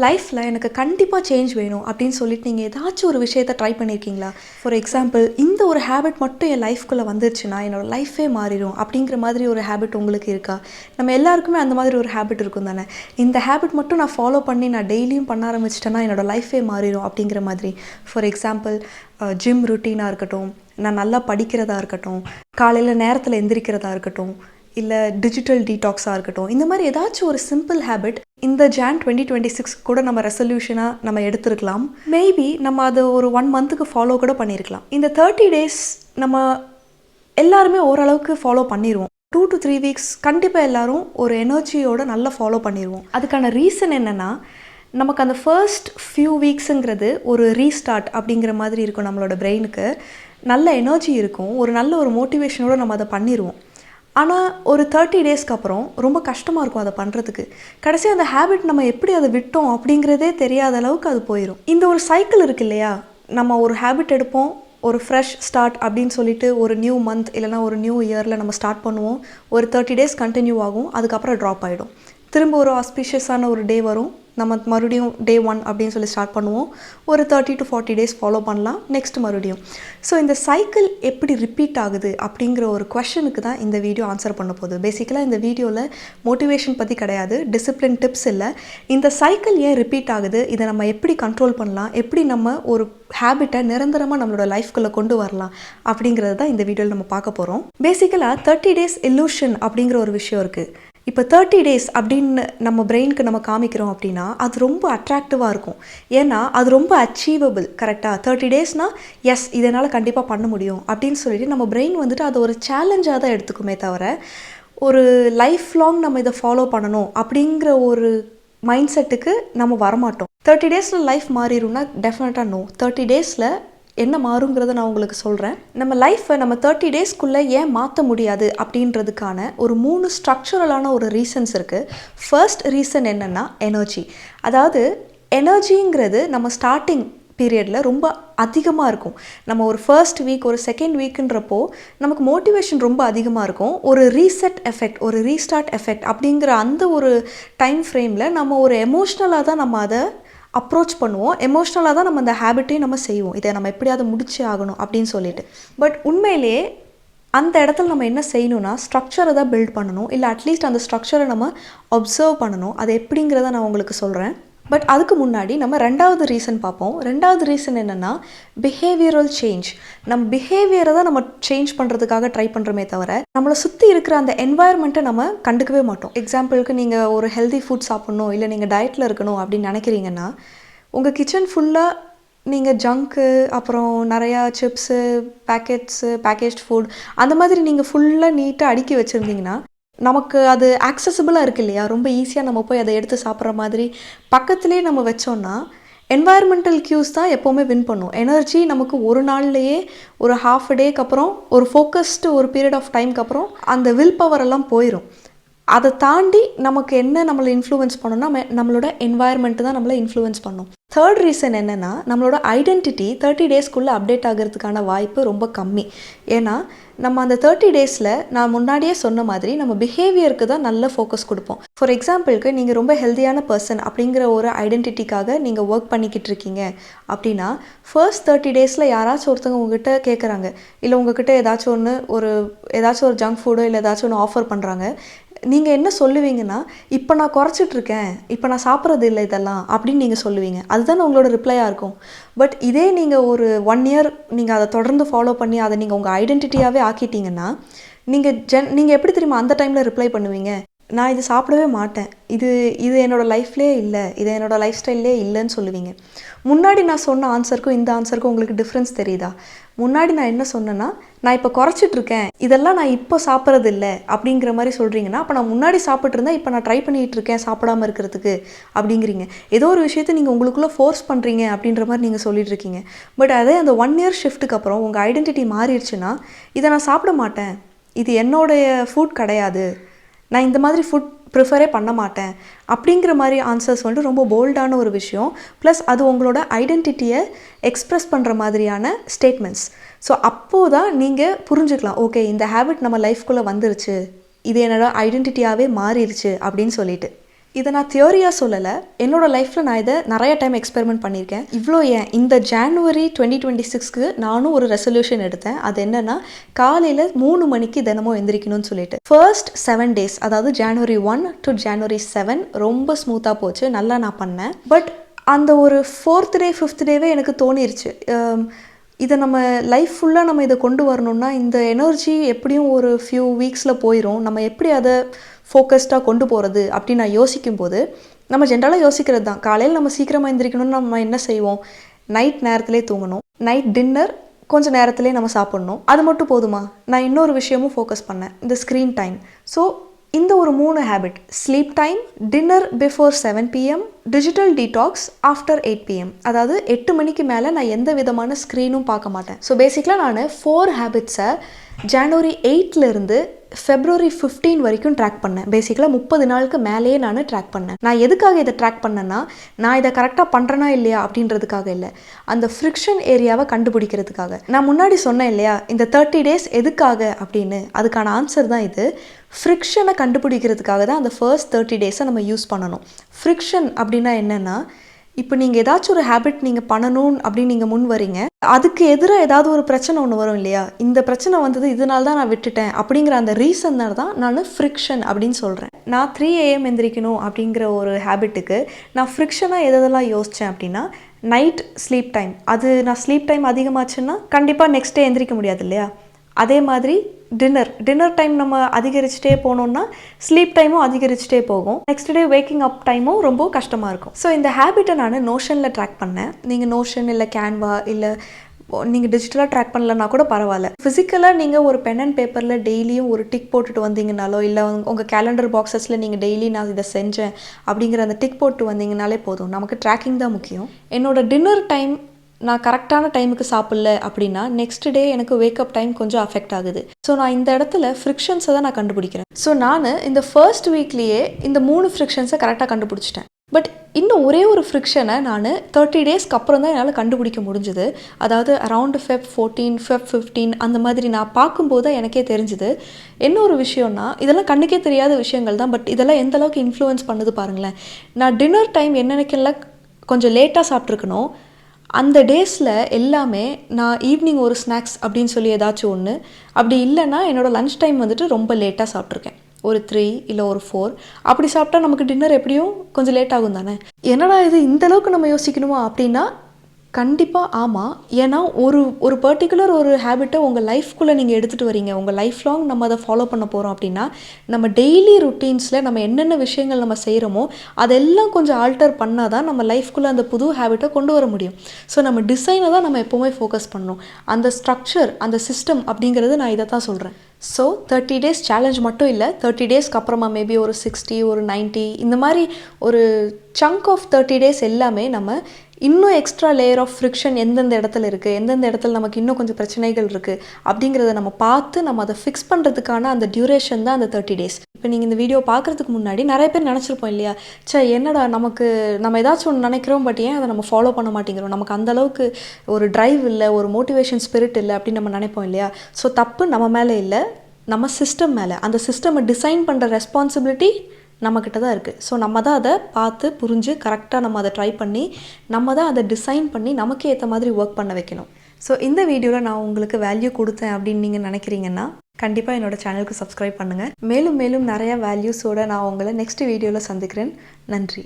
லைஃப்பில் எனக்கு கண்டிப்பாக சேஞ்ச் வேணும் அப்படின்னு சொல்லிட்டு நீங்கள் ஏதாச்சும் ஒரு விஷயத்தை ட்ரை பண்ணியிருக்கீங்களா? ஃபார் எக்ஸாம்பிள், இந்த ஒரு ஹேபிட் மட்டும் என் லைஃப்குள்ளே வந்துருச்சுன்னா என்னோடய லைஃபே மாறிடும் அப்படிங்கிற மாதிரி ஒரு ஹேபிட் உங்களுக்கு இருக்கா? நம்ம எல்லாருக்குமே அந்த மாதிரி ஒரு ஹேபிட் இருக்கும் தானே. இந்த ஹேபிட் மட்டும் நான் ஃபாலோ பண்ணி நான் டெய்லியும் பண்ண ஆரம்பிச்சிட்டேன்னா என்னோடய லைஃபே மாறிடும் அப்படிங்கிற மாதிரி. ஃபார் எக்ஸாம்பிள், ஜிம் ருட்டீனாக இருக்கட்டும், நான் நல்லா படிக்கிறதா இருக்கட்டும், காலையில் நேரத்தில் எந்திரிக்கிறதா இருக்கட்டும், இல்லை டிஜிட்டல் டீடாக்ஸாக இருக்கட்டும், இந்த மாதிரி ஏதாச்சும் ஒரு சிம்பிள் ஹேபிட் இந்த ஜான் 2026 கூட நம்ம ரெசல்யூஷனாக நம்ம எடுத்துருக்கலாம். மேபி நம்ம அதை ஒரு 1 மந்த்துக்கு ஃபாலோ கூட பண்ணியிருக்கலாம். இந்த 30 days நம்ம எல்லாருமே ஓரளவுக்கு ஃபாலோ பண்ணிடுவோம். 2 to 3 weeks கண்டிப்பாக எல்லோரும் ஒரு எனர்ஜியோடு நல்லா ஃபாலோ பண்ணிடுவோம். அதுக்கான ரீசன் என்னென்னா, நமக்கு அந்த ஃபர்ஸ்ட் ஃபியூ வீக்ஸுங்கிறது ஒரு ரீஸ்டார்ட் அப்படிங்கிற மாதிரி இருக்கும். நம்மளோட பிரெயினுக்கு நல்ல எனர்ஜி இருக்கும், ஒரு நல்ல ஒரு மோட்டிவேஷனோடு நம்ம அதை பண்ணிடுவோம். ஆனால் ஒரு 30 daysக்கு அப்புறம் ரொம்ப கஷ்டமாக இருக்கும் அதை பண்ணுறதுக்கு. கடைசி அந்த ஹேபிட் நம்ம எப்படி அதை விட்டோம் அப்படிங்கிறதே தெரியாத அளவுக்கு அது போயிடும். இந்த ஒரு சைக்கிள் இருக்குது இல்லையா, நம்ம ஒரு ஹேபிட் எடுப்போம், ஒரு ஃப்ரெஷ் ஸ்டார்ட் அப்படின்னு சொல்லிட்டு ஒரு நியூ மந்த் இல்லைனா ஒரு நியூ இயரில் நம்ம ஸ்டார்ட் பண்ணுவோம். ஒரு 30 days கண்டினியூ ஆகும், அதுக்கப்புறம் ட்ராப் ஆகிடும். திரும்ப ஒரு ஆஸ்பிஷியஸான ஒரு டே வரும், நம்ம மறுபடியும் டே 1 அப்படின்னு சொல்லி ஸ்டார்ட் பண்ணுவோம். ஒரு 30 to 40 days ஃபாலோ பண்ணலாம், நெக்ஸ்ட் மறுபடியும். ஸோ இந்த சைக்கிள் எப்படி ரிப்பீட் ஆகுது அப்படிங்கிற ஒரு கொஷனுக்கு தான் இந்த வீடியோ ஆன்சர் பண்ண போகுது. பேசிக்கலாக இந்த வீடியோவில் மோட்டிவேஷன் பற்றி கிடையாது, டிசிப்ளின் டிப்ஸ் இல்லை. இந்த சைக்கிள் ஏன் ரிப்பீட் ஆகுது, இதை நம்ம எப்படி கண்ட்ரோல் பண்ணலாம், எப்படி நம்ம ஒரு ஹேபிட்டை நிரந்தரமாக நம்மளோட லைஃப்குள்ளே கொண்டு வரலாம் அப்படிங்கிறது தான் இந்த வீடியோவில் நம்ம பார்க்க போகிறோம். பேசிக்கலாக 30 days illusion அப்படிங்கிற ஒரு விஷயம் இருக்குது. இப்போ 30 days அப்படின்னு நம்ம பிரெயினுக்கு நம்ம காமிக்கிறோம் அப்படின்னா அது ரொம்ப அட்ராக்டிவாக இருக்கும். ஏன்னா அது ரொம்ப அச்சீவபிள். கரெக்டாக 30 daysனால் எஸ் இதனால் கண்டிப்பாக பண்ண முடியும் அப்படின்னு சொல்லிட்டு நம்ம பிரெயின் வந்துட்டு அதை ஒரு சேலஞ்சாக தான் எடுத்துக்குமே தவிர, ஒரு லைஃப் லாங் நம்ம இதை ஃபாலோ பண்ணணும் அப்படிங்கிற ஒரு மைண்ட் செட்டுக்கு நம்ம வரமாட்டோம். 30 daysல லைஃப் மாறிடும்னா டெஃபினட்டாக நோ. 30 daysல என்ன மாறுங்கிறத நான் உங்களுக்கு சொல்கிறேன். நம்ம லைஃப்பை நம்ம 30 daysக்குள்ளே ஏன் மாற்ற முடியாது அப்படின்றதுக்கான ஒரு 3 ஸ்ட்ரக்சரலான ஒரு ரீசன்ஸ் இருக்குது. ஃபர்ஸ்ட் ரீசன் என்னென்னா எனர்ஜி. அதாவது எனர்ஜிங்கிறது நம்ம ஸ்டார்டிங் பீரியடில் ரொம்ப அதிகமாக இருக்கும். நம்ம ஒரு ஃபர்ஸ்ட் வீக் ஒரு செகண்ட் வீக்குன்றப்போ நமக்கு மோட்டிவேஷன் ரொம்ப அதிகமாக இருக்கும். ஒரு ரீசெட் எஃபெக்ட், ஒரு ரீஸ்டார்ட் எஃபெக்ட் அப்படிங்கிற அந்த ஒரு டைம் ஃப்ரேமில் நம்ம ஒரு எமோஷ்னலாக தான் நம்ம அதை அப்ரோச் பண்ணுவோம். எமோஷ்னலாக தான் நம்ம அந்த ஹேபிட்டையும் நம்ம செய்வோம், இதை நம்ம எப்படியாவது முடிச்சே ஆகணும் அப்படின்னு சொல்லிட்டு. பட் உண்மையிலேயே அந்த இடத்துல நம்ம என்ன செய்யணும்னா ஸ்ட்ரக்சரை தான் பில்ட் பண்ணணும், இல்லை அட்லீஸ்ட் அந்த ஸ்ட்ரக்சரை நம்ம அப்சர்வ் பண்ணணும். அது எப்படிங்கிறத நான் உங்களுக்கு சொல்கிறேன். பட் அதுக்கு முன்னாடி நம்ம 2வது ரீசன் பார்ப்போம். 2வது ரீசன் என்னென்னா பிஹேவியரல் சேஞ்ச். நம்ம பிஹேவியரை தான் நம்ம சேஞ்ச் பண்ணுறதுக்காக ட்ரை பண்ணுறோமே தவிர நம்மளை சுற்றி இருக்கிற அந்த என்வாயர்மெண்ட்டை நம்ம கண்டுக்கவே மாட்டோம். எக்ஸாம்பிளுக்கு நீங்கள் ஒரு ஹெல்தி ஃபுட் சாப்பிட்ணும், இல்லை நீங்கள் டயட்டில் இருக்கணும் அப்படின்னு நினைக்கிறீங்கன்னா உங்கள் கிச்சன் ஃபுல்லாக நீங்கள் ஜங்க்கு, அப்புறம் நிறையா சிப்ஸு, பேக்கேஜ்ட் ஃபுட் அந்த மாதிரி நீங்கள் ஃபுல்லாக நீட்டாக அடுக்கி வச்சுருந்தீங்கன்னா நமக்கு அது ஆக்சசிபிளாக இருக்குது இல்லையா, ரொம்ப ஈஸியாக நம்ம போய் அதை எடுத்து சாப்பிட்ற மாதிரி பக்கத்துலேயே நம்ம வச்சோன்னா என்வாயர்மெண்டல் க்யூஸ் தான் எப்போவுமே வின் பண்ணும். எனர்ஜி நமக்கு ஒரு நாள்லேயே ஒரு ½ டேக்கு அப்புறம் ஒரு ஃபோக்கஸ்டு ஒரு பீரியட் ஆஃப் டைமுக்கு அப்புறம் அந்த வில் பவர் எல்லாம் போயிடும். அதை தாண்டி நமக்கு என்ன நம்மளை இன்ஃப்ளூயன்ஸ் பண்ணோன்னா நம்மளோட என்வாயர்மெண்ட்டு தான் நம்மளை இன்ஃப்ளூயன்ஸ் பண்ணும். தேர்ட் ரீசன் என்னென்னா நம்மளோட ஐடென்டிட்டி 30 daysக்குள்ளே அப்டேட் ஆகிறதுக்கான வாய்ப்பு ரொம்ப கம்மி. ஏன்னா நம்ம அந்த 30 daysல நான் முன்னாடியே சொன்ன மாதிரி நம்ம பிஹேவியருக்கு தான் நல்ல ஃபோக்கஸ் கொடுப்போம். ஃபார் எக்ஸாம்பிளுக்கு நீங்கள் ரொம்ப ஹெல்த்தியான பர்சன் அப்படிங்கிற ஒரு ஐடென்டிட்டிக்காக நீங்கள் ஒர்க் பண்ணிக்கிட்டு இருக்கீங்க அப்படின்னா ஃபர்ஸ்ட் 30 daysல யாராச்சும் ஒருத்தவங்க உங்ககிட்ட கேட்குறாங்க, இல்லை உங்ககிட்ட ஏதாச்சும் ஒரு ஜங்க் ஃபுட்டோ இல்லை ஏதாச்சும் ஒன்று ஆஃபர் பண்ணுறாங்க. நீங்கள் என்ன சொல்லுவீங்கன்னா, இப்போ நான் குறைச்சிட்ருக்கேன், இப்போ நான் சாப்பிட்றது இல்லை இதெல்லாம் அப்படின்னு நீங்கள் சொல்லுவீங்க. அதுதான் உங்களோட ரிப்ளையாக இருக்கும். பட் இதே நீங்கள் ஒரு 1 year நீங்கள் அதை தொடர்ந்து ஃபாலோ பண்ணி அதை நீங்கள் உங்கள் ஐடென்டிட்டியாகவே ஆக்கிட்டீங்கன்னா நீங்கள் எப்படி தெரியுமா அந்த டைமில் ரிப்ளை பண்ணுவீங்க? நான் இது சாப்பிடவே மாட்டேன், இது என்னோடய லைஃப்லேயே இல்லை, இது என்னோடய லைஃப் ஸ்டைல்லே இல்லைன்னு சொல்லுவீங்க. முன்னாடி நான் சொன்ன ஆன்சருக்கும் இந்த ஆன்சருக்கும் உங்களுக்கு டிஃப்ரென்ஸ் தெரியுதா? முன்னாடி நான் என்ன சொன்னேன்னா, நான் இப்போ குறைச்சிட்ருக்கேன், இதெல்லாம் நான் இப்போ சாப்பிட்றது இல்லை அப்படிங்கிற மாதிரி சொல்கிறீங்கன்னா, அப்போ நான் முன்னாடி சாப்பிட்ருந்தேன், இப்போ நான் ட்ரை பண்ணிகிட்டு இருக்கேன் சாப்பிடாமல் இருக்கிறதுக்கு அப்படிங்கிறீங்க. ஏதோ ஒரு விஷயத்தை நீங்கள் உங்களுக்குள்ளே ஃபோர்ஸ் பண்ணுறீங்க அப்படின்ற மாதிரி நீங்கள் சொல்லிட்டு இருக்கீங்க. பட் அதே அந்த 1 year ஷிஃப்ட்டுக்கு அப்புறம் உங்கள் ஐடென்டிட்டி மாறிடுச்சுன்னா, இதை நான் சாப்பிட மாட்டேன், இது என்னோடைய ஃபுட் கிடையாது, நான் இந்த மாதிரி ஃபுட் ப்ரிஃபரே பண்ண மாட்டேன் அப்படிங்கிற மாதிரி ஆன்சர்ஸ் வந்துட்டு ரொம்ப போல்டான ஒரு விஷயம். ப்ளஸ் அது உங்களோட ஐடென்டிட்டியை எக்ஸ்ப்ரெஸ் பண்ணுற மாதிரியான ஸ்டேட்மெண்ட்ஸ். ஸோ அப்போது தான் நீங்கள் புரிஞ்சுக்கலாம், ஓகே இந்த ஹேபிட் நம்ம லைஃப்குள்ளே வந்துருச்சு, இது என்னோட ஐடென்டிட்டியாகவே மாறிடுச்சு அப்படின்னு சொல்லிட்டு. இதை நான் தியரியாக சொல்லலை, என்னோட லைஃப்பில் நான் இதை நிறைய டைம் எக்ஸ்பெரிமெண்ட் பண்ணியிருக்கேன். இவ்வளோ ஏன் இந்த ஜான்வரி 2026க்கு நானும் ஒரு ரெசல்யூஷன் எடுத்தேன். அது என்னென்னா காலையில் 3 மணிக்கு தினமும் எந்திரிக்கணும்னு சொல்லிட்டு. ஃபர்ஸ்ட் 7 days, அதாவது January 1 to January 7 ரொம்ப ஸ்மூத்தாக போச்சு, நல்லா நான் பண்ணேன். பட் அந்த ஒரு 4th day 5th டேவே எனக்கு தோணிருச்சு, இதை நம்ம லைஃப் ஃபுல்லாக நம்ம இதை கொண்டு வரணும்னா இந்த எனர்ஜி எப்படியும் ஒரு ஃபியூ வீக்ஸில் போயிடும், நம்ம எப்படி அதை ஃபோக்கஸ்டாக கொண்டு போகிறது அப்படின்னு நான் யோசிக்கும்போது, நம்ம ஜென்ரலாக யோசிக்கிறது தான், காலையில் நம்ம சீக்கிரமாக எழுந்திரிக்கணும்னு நம்ம என்ன செய்வோம், நைட் நேரத்துலேயே தூங்கணும், நைட் டின்னர் கொஞ்சம் நேரத்துலேயே நம்ம சாப்பிட்ணும், அது மட்டும் போதுமா? நான் இன்னொரு விஷயமும் ஃபோக்கஸ் பண்ணேன், இந்த ஸ்க்ரீன் டைம். ஸோ இந்த ஒரு 3 habit, sleep time, dinner before 7 PM, digital detox after 8 PM. அதாவது 8 மணிக்கு மேலே நான் எந்த விதமான ஸ்க்ரீனும் பார்க்க மாட்டேன். ஸோ பேசிக்கலாக நான் 4 ஹேபிட்ஸை January 8லேருந்து February 15 வரைக்கும் ட்ராக் பண்ணேன். பேசிக்கலாக 30 நாளுக்கு மேலேயே நான் ட்ராக் பண்ணேன். நான் எதுக்காக இதை ட்ராக் பண்ணேன்னா, நான் இதை கரெக்டாக பண்ணுறேனா இல்லையா அப்படின்றதுக்காக இல்லை, அந்த ஃப்ரிக்ஷன் ஏரியாவை கண்டுபிடிக்கிறதுக்காக. நான் முன்னாடி சொன்னேன் இல்லையா, இந்த 30 days எதுக்காக அப்படின்னு, அதுக்கான ஆன்சர் தான் இது. ஃப்ரிக்ஷனை கண்டுபிடிக்கிறதுக்காக தான் அந்த ஃபர்ஸ்ட் 30 days நம்ம யூஸ் பண்ணணும். ஃப்ரிக்ஷன் அப்படின்னா என்னென்னா, இப்போ நீங்கள் ஏதாச்சும் ஒரு ஹேபிட் நீங்கள் பண்ணணும் அப்படின்னு நீங்கள் முன் வரீங்க, அதுக்கு எதிராக ஏதாவது ஒரு பிரச்சனை ஒன்று வரும் இல்லையா, இந்த பிரச்சனை வந்தது இதனால தான் நான் விட்டுட்டேன் அப்படிங்கிற அந்த ரீசன்னால தான் நான் ஃப்ரிக்ஷன் அப்படின்னு சொல்கிறேன். நான் 3 AM எந்திரிக்கணும் அப்படிங்கிற ஒரு ஹேபிட்டுக்கு நான் ஃப்ரிக்ஷனாக எதெல்லாம் யோசித்தேன் அப்படின்னா, நைட் ஸ்லீப் டைம், அது நான் ஸ்லீப் டைம் அதிகமாச்சுன்னா கண்டிப்பாக நெக்ஸ்ட் டே எந்திரிக்க முடியாது இல்லையா. அதே மாதிரி டின்னர் டைம் நம்ம அதிகரிச்சுட்டே போனோம்னா ஸ்லீப் டைமும் அதிகரிச்சுட்டே போகும், நெக்ஸ்ட் டே வேக்கிங் அப் டைமும் ரொம்ப கஷ்டமாக இருக்கும். ஸோ இந்த ஹேபிட்டை நான் நோஷனில் ட்ராக் பண்ணேன். நீங்கள் நோஷன் இல்லை கேன்வா இல்லை நீங்கள் டிஜிட்டலாக ட்ராக் பண்ணலன்னா கூட பரவாயில்ல, ஃபிசிக்கலாக நீங்கள் ஒரு பென் அண்ட் பேப்பரில் டெய்லியும் ஒரு டிக் போட்டுட்டு வந்தீங்கனாலோ, இல்லை உங்கள் கேலண்டர் பாக்ஸஸில் நீங்கள் டெய்லி நான் இதை செஞ்சேன் அப்படிங்கிற அந்த டிக் போட்டு வந்தீங்கனாலே போதும். நமக்கு ட்ராக்கிங் தான் முக்கியம். என்னோடய டின்னர் டைம் நான் கரெக்டான டைமுக்கு சாப்பிடல அப்படின்னா நெக்ஸ்ட் டே எனக்கு வேக்கப் டைம் கொஞ்சம் அஃபெக்ட் ஆகுது. ஸோ நான் இந்த இடத்துல ஃப்ரிக்ஷன்ஸை தான் நான் கண்டுபிடிக்கிறேன். ஸோ நான் இந்த ஃபர்ஸ்ட் வீக்லேயே இந்த 3 ஃப்ரிக்ஷன்ஸை கரெக்டாக கண்டுபிடிச்சிட்டேன். பட் இன்னும் ஒரே ஒரு ஃப்ரிக்ஷனை நான் 30 daysக்கு அப்புறம் தான் என்னால் கண்டுபிடிக்க முடிஞ்சுது. அதாவது அரவுண்ட் Feb 14 Feb 15 அந்த மாதிரி நான் பார்க்கும்போது தான் எனக்கே தெரிஞ்சுது. என்ன ஒரு விஷயம்னா, இதெல்லாம் கண்ணுக்கே தெரியாத விஷயங்கள் தான், பட் இதெல்லாம் எந்த அளவுக்கு இன்ஃப்ளூயன்ஸ் பண்ணுது பாருங்களேன். நான் டின்னர் டைம் என்னென்னக்கெல்லாம் கொஞ்சம் லேட்டாக சாப்பிட்ருக்கணும், அந்த டேஸில் எல்லாமே நான் ஈவினிங் ஒரு ஸ்நாக்ஸ் அப்படின்னு சொல்லி ஏதாச்சும் ஒன்று, அப்படி இல்லைன்னா என்னோடய லன்ச் டைம் வந்துட்டு ரொம்ப லேட்டாக சாப்பிட்ருக்கேன், ஒரு 3 இல்லை ஒரு 4 அப்படி சாப்பிட்டா நமக்கு டின்னர் எப்படியும் கொஞ்சம் லேட் ஆகும் தானே. என்னடா இது இந்தளவுக்கு நம்ம யோசிக்கணுமா அப்படின்னா கண்டிப்பாக ஆமாம். ஏன்னா ஒரு பர்டிகுலர் ஒரு ஹேபிட்டை உங்கள் லைஃப்குள்ளே நீங்கள் எடுத்துகிட்டு வரீங்க, உங்கள் லைஃப் லாங் நம்ம அதை ஃபாலோ பண்ண போகிறோம் அப்படின்னா, நம்ம டெய்லி ருட்டீன்ஸில் நம்ம என்னென்ன விஷயங்கள் நம்ம செய்கிறோமோ அதெல்லாம் கொஞ்சம் ஆல்டர் பண்ணால் தான் நம்ம லைஃப்குள்ளே அந்த புது ஹேபிட்டை கொண்டு வர முடியும். ஸோ நம்ம டிசைனை தான் நம்ம எப்போவுமே ஃபோக்கஸ் பண்ணணும், அந்த ஸ்ட்ரக்சர் அந்த சிஸ்டம் அப்படிங்கிறது நான் இதை தான் சொல்கிறேன். ஸோ 30 days சேலஞ்ச் மட்டும் இல்லை, 30 daysக்கு அப்புறமா மேபி ஒரு 60 ஒரு 90 இந்த மாதிரி ஒரு சங்க் ஆஃப் 30 days எல்லாமே நம்ம இன்னும் எக்ஸ்ட்ரா லேயர் ஆஃப் ஃப்ரிக்ஷன் எந்தெந்த இடத்துல இருக்குது, எந்தெந்த இடத்துல நமக்கு இன்னும் கொஞ்சம் பிரச்சனைகள் இருக்குது அப்படிங்கிறத நம்ம பார்த்து நம்ம அதை ஃபிக்ஸ் பண்ணுறதுக்கான அந்த டியூரேஷன் தான் அந்த 30 days. இப்போ நீங்கள் இந்த வீடியோ பார்க்குறதுக்கு முன்னாடி நிறைய பேர் நினச்சிருப்போம் இல்லையா, என்னடா நம்ம ஏதாச்சும் ஒன்று நினைக்கிறோம், பட் ஏன் அதை நம்ம ஃபாலோ பண்ண மாட்டேங்கிறோம், நமக்கு அந்தளவுக்கு ஒரு ட்ரைவ் இல்லை, ஒரு மோட்டிவேஷன் ஸ்பிரிட் இல்லை அப்படின்னு நம்ம நினைப்போம் இல்லையா. ஸோ தப்பு நம்ம மேலே இல்லை, நம்ம சிஸ்டம் மேலே. அந்த சிஸ்டமை டிசைன் பண்ணுற ரெஸ்பான்சிபிலிட்டி நம்மக்கிட்ட தான் இருக்குது. ஸோ நம்ம தான் அதை பார்த்து புரிஞ்சு கரெக்டாக நம்ம அதை ட்ரை பண்ணி நம்ம தான் அதை டிசைன் பண்ணி நமக்கு ஏற்ற மாதிரி ஒர்க் பண்ண வைக்கணும். ஸோ இந்த வீடியோவில் நான் உங்களுக்கு வேல்யூ கொடுத்தேன் அப்படின்னு நீங்கள் நினைக்கிறீங்கன்னா கண்டிப்பாக என்னோடய சேனலுக்கு சப்ஸ்கிரைப் பண்ணுங்கள். மேலும் மேலும் நிறையா வேல்யூஸோடு நான் உங்களை நெக்ஸ்ட் வீடியோவில் சந்திக்கிறேன். நன்றி.